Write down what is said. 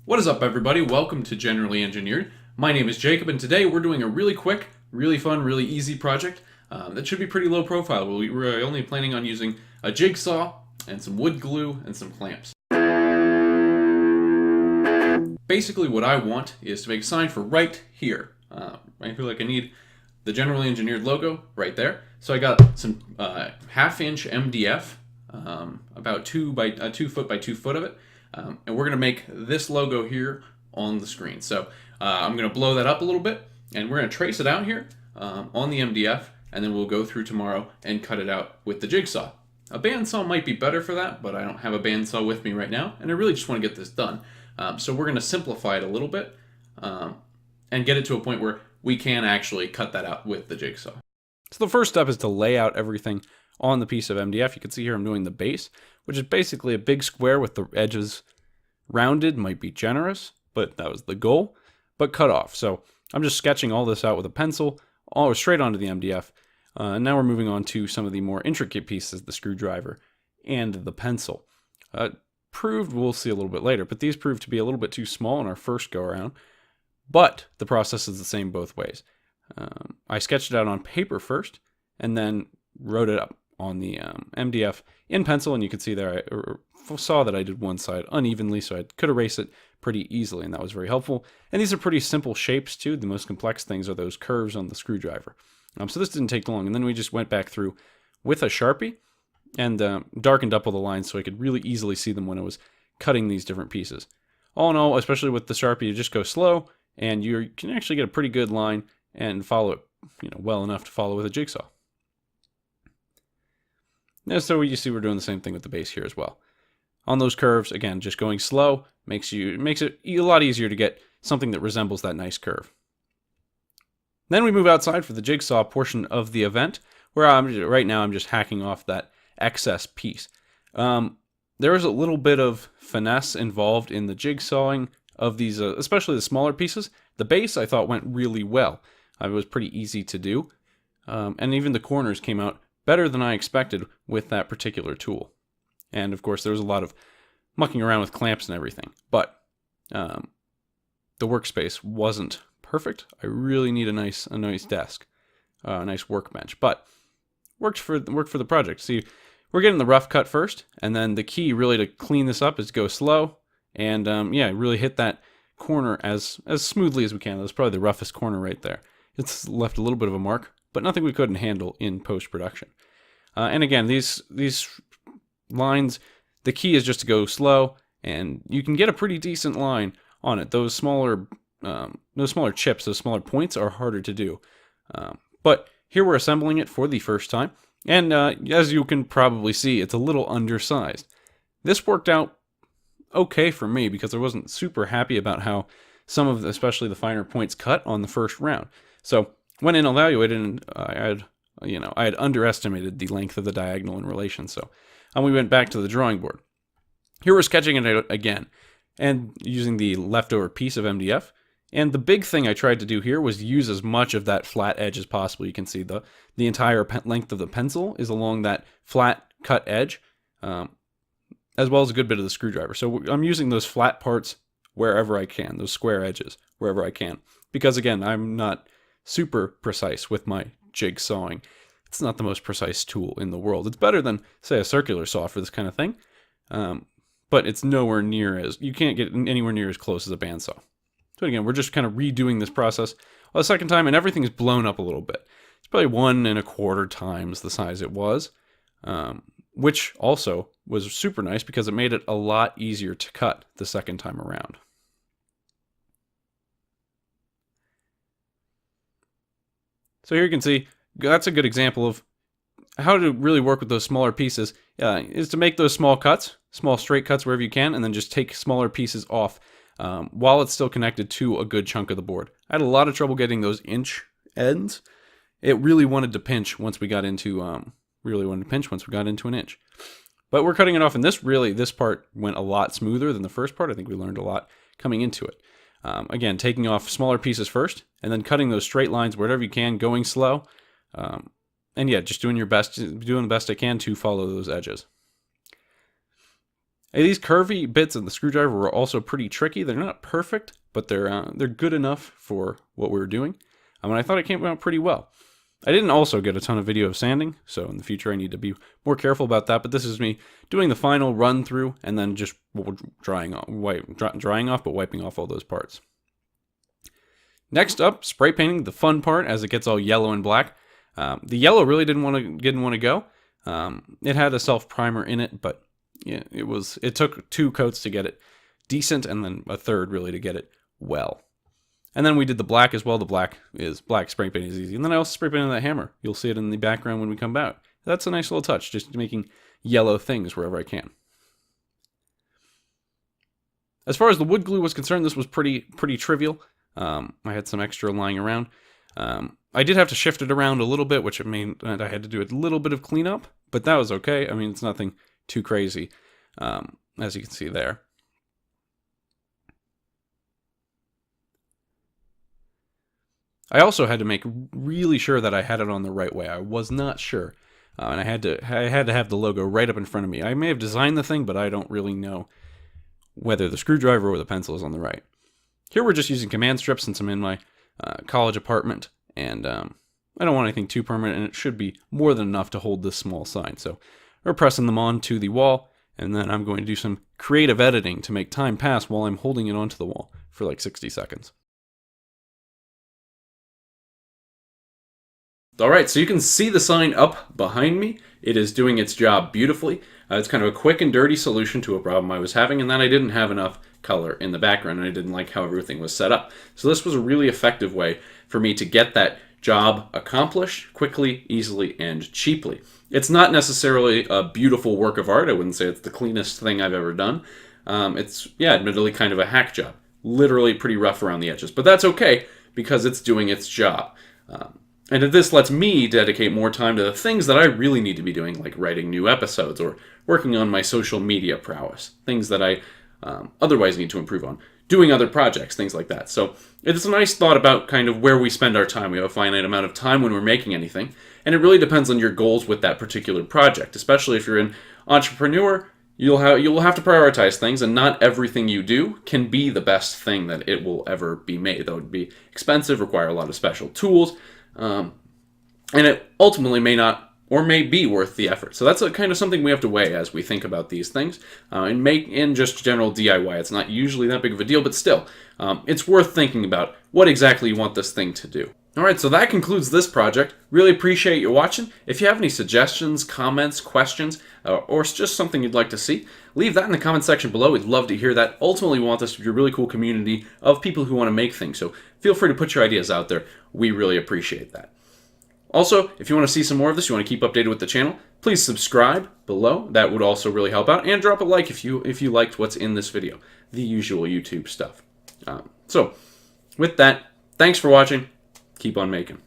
What is up, everybody? Welcome to Generally Engineered. My name is Jacob, and today we're doing a really quick, really fun, really easy project that should be pretty low profile. We're only planning on using a jigsaw and some wood glue and some clamps. Basically, what I want is to make a sign for right here. I feel like I need the Generally Engineered logo right there. So I got some half-inch MDF, about 2 foot by 2 foot of it. And we're going to make this logo here on the screen. So I'm going to blow that up a little bit, and we're going to trace it out here on the MDF, and then we'll go through tomorrow and cut it out with the jigsaw. A bandsaw might be better for that, but I don't have a bandsaw with me right now, and I really just want to get this done. So we're going to simplify it a little bit and get it to a point where we can actually cut that out with the jigsaw. So the first step is to lay out everything on the piece of MDF. You can see here I'm doing the base, which is basically a big square with the edges rounded. Might be generous, but that was the goal, but cut off. So I'm just sketching all this out with a pencil, all straight onto the MDF. And now we're moving on to some of the more intricate pieces, the screwdriver and the pencil. We'll see a little bit later, but these proved to be a little bit too small in our first go around, but the process is the same both ways. I sketched it out on paper first, and then wrote it up on the MDF in pencil, and you can see there I saw that I did one side unevenly, so I could erase it pretty easily, and that was very helpful. And these are pretty simple shapes too. The most complex things are those curves on the screwdriver. So this didn't take long, and then we just went back through with a Sharpie and darkened up all the lines so I could really easily see them when I was cutting these different pieces. All in all, especially with the Sharpie, you just go slow, and you can actually get a pretty good line and follow it, well enough to follow with a jigsaw. Now, so you see we're doing the same thing with the base here as well. On those curves, again, just going slow makes it a lot easier to get something that resembles that nice curve. Then we move outside for the jigsaw portion of the event, where right now I'm just hacking off that excess piece. There is a little bit of finesse involved in the jigsawing of these, especially the smaller pieces. The base I thought went really well. It was pretty easy to do, and even the corners came out better than I expected with that particular tool. And of course, there was a lot of mucking around with clamps and everything, but the workspace wasn't perfect. I really need a nice desk, a nice workbench, but worked for the project. See, we're getting the rough cut first, and then the key really to clean this up is go slow and really hit that corner as smoothly as we can. That's probably the roughest corner right there. It's left a little bit of a mark, but nothing we couldn't handle in post-production. And again, these lines, the key is just to go slow, and you can get a pretty decent line on it. Those smaller chips, those smaller points are harder to do. But here we're assembling it for the first time, and as you can probably see, it's a little undersized. This worked out okay for me because I wasn't super happy about how some of especially the finer points cut on the first round. So went in, evaluated, and I had underestimated the length of the diagonal in relation. So we went back to the drawing board. Here we're sketching it again and using the leftover piece of MDF. And the big thing I tried to do here was use as much of that flat edge as possible. You can see the entire length of the pencil is along that flat cut edge, as well as a good bit of the screwdriver. So I'm using those flat parts wherever I can, those square edges wherever I can. Because again, I'm not super precise with my jigsawing. It's not the most precise tool in the world. It's better than, say, a circular saw for this kind of thing, but it's nowhere near you can't get anywhere near as close as a bandsaw. So again, we're just kind of redoing this process a second time, and everything is blown up a little bit. It's probably 1.25 times the size it was, which also was super nice because it made it a lot easier to cut the second time around. So here you can see, that's a good example of how to really work with those smaller pieces, is to make those small cuts, small straight cuts wherever you can, and then just take smaller pieces off while it's still connected to a good chunk of the board. I had a lot of trouble getting those inch ends. It really wanted to pinch once we got into an inch. But we're cutting it off, and this part went a lot smoother than the first part. I think we learned a lot coming into it. Again, taking off smaller pieces first, and then cutting those straight lines wherever you can, going slow, and yeah, just doing the best I can to follow those edges. These curvy bits of the screwdriver were also pretty tricky. They're not perfect, but they're good enough for what we were doing. And I thought it came out pretty well. I didn't also get a ton of video of sanding, so in the future I need to be more careful about that, but this is me doing the final run through and then just drying off, but wiping off all those parts. Next up, spray painting, the fun part as it gets all yellow and black. The yellow really didn't want to go. It had a self primer in it, but yeah, it took 2 coats to get it decent, and then a third really to get it well. And then we did the black as well. The black spray paint is easy. And then I also spray painted that hammer. You'll see it in the background when we come back. That's a nice little touch, just making yellow things wherever I can. As far as the wood glue was concerned, this was pretty trivial. I had some extra lying around. I did have to shift it around a little bit, which meant I had to do a little bit of cleanup, but that was okay. I mean, it's nothing too crazy, as you can see there. I also had to make really sure that I had it on the right way. I was not sure, and I had to have the logo right up in front of me. I may have designed the thing, but I don't really know whether the screwdriver or the pencil is on the right. Here we're just using command strips since I'm in my college apartment, and I don't want anything too permanent, and it should be more than enough to hold this small sign. So we're pressing them onto the wall, and then I'm going to do some creative editing to make time pass while I'm holding it onto the wall for like 60 seconds. Alright, so you can see the sign up behind me. It is doing its job beautifully. It's kind of a quick and dirty solution to a problem I was having, and then I didn't have enough color in the background, and I didn't like how everything was set up. So this was a really effective way for me to get that job accomplished quickly, easily, and cheaply. It's not necessarily a beautiful work of art. I wouldn't say it's the cleanest thing I've ever done. It's, yeah, admittedly kind of a hack job. Literally pretty rough around the edges, but that's okay because it's doing its job. And this lets me dedicate more time to the things that I really need to be doing, like writing new episodes or working on my social media prowess, things that I otherwise need to improve on, doing other projects, things like that. So it's a nice thought about kind of where we spend our time. We have a finite amount of time when we're making anything, and it really depends on your goals with that particular project. Especially if you're an entrepreneur, you'll have to prioritize things, and not everything you do can be the best thing that it will ever be made. That would be expensive, require a lot of special tools. And it ultimately may not or may be worth the effort. So that's a kind of something we have to weigh as we think about these things. And in just general DIY, it's not usually that big of a deal, but still, it's worth thinking about what exactly you want this thing to do. Alright, so that concludes this project. Really appreciate you watching. If you have any suggestions, comments, questions, or just something you'd like to see, leave that in the comment section below. We'd love to hear that. Ultimately, we want this to be a really cool community of people who want to make things, so feel free to put your ideas out there. We really appreciate that. Also, if you want to see some more of this, you want to keep updated with the channel, please subscribe below. That would also really help out. And drop a like if you liked what's in this video. The usual YouTube stuff. So, with that, thanks for watching. Keep on making.